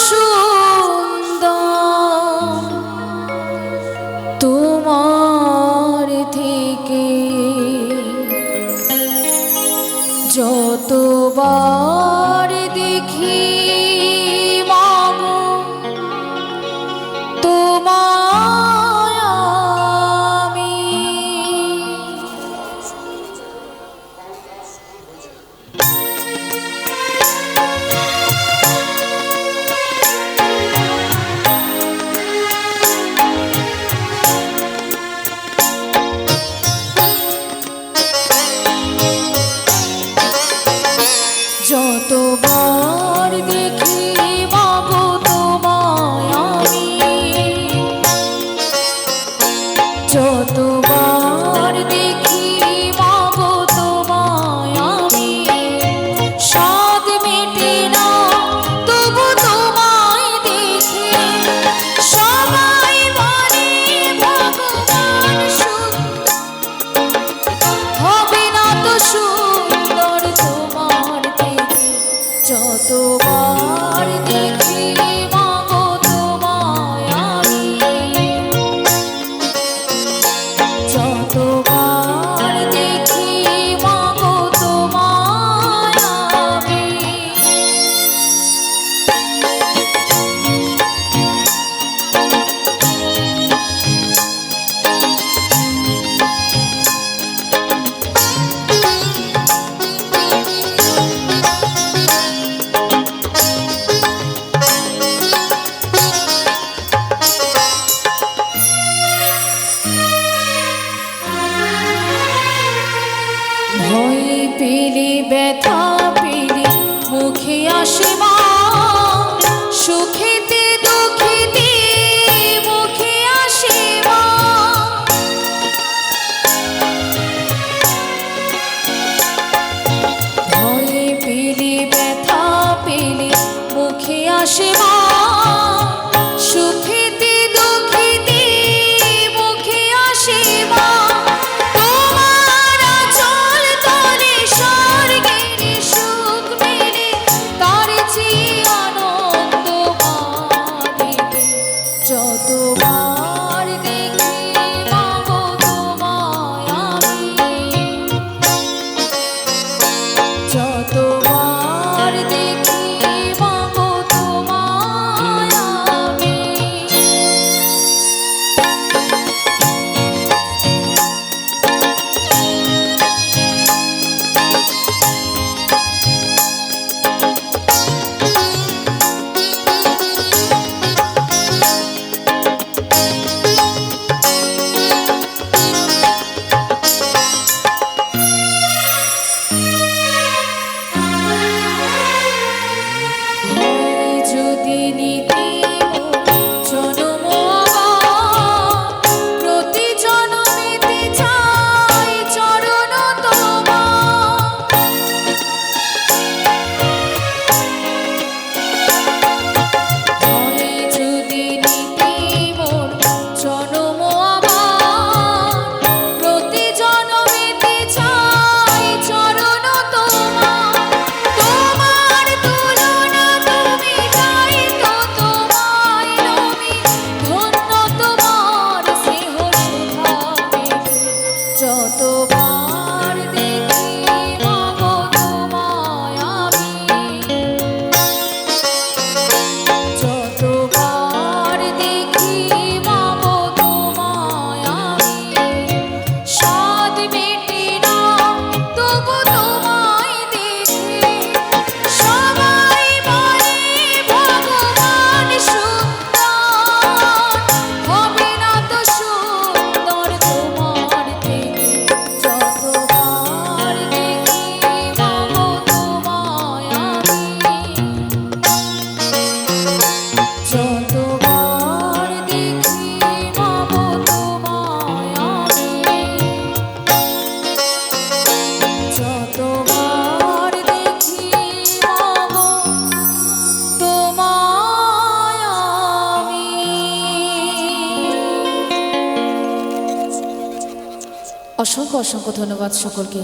সুন্দর তোমার থেকে যতবার দেখি মাগো তোমায় আমি যতবার দেখি মাগো তোমায় আমি যতবার দেখি মাগো তোমায় আমি স্বাদ মেটে না তবু তোমায় দেখে সবাই বলে ভগবান হবে না তো সুন্দর তোমার থেকে যতবার দেখি মাগো তোমায় আমি যতবার দেখি মাগো তোমায় আমি ভয় পেলে ব্যথা পেলে মুখে আসে মা সুখেতে দুঃখেতে মুখে আসে মা ভয় পেলে ব্যথা পেলে মুখে আসে মা সুখেতে দুঃখেতে মুখে আসে মা যতবার দেখি মাগো তোমায় আমি যতবার দেখি মাগো তোমায় আমি যতবার দেখি মাগো তোমায় আমি যতবার দেখি মাগো তোমায় আমি স্বাদ মেটে না তবু তোমায় দেখে সবাই বলে ভগবান সুন্দর হবে না তো সুন্দর তোমার থেকে যতবার দেখি মাগো তোমায় আমি যতবার দেখি মাগো তোমায় আমি যতবার দেখি মাগো তোমায় আমি। অসংখ্য অসংখ্য ধন্যবাদ সকলকে।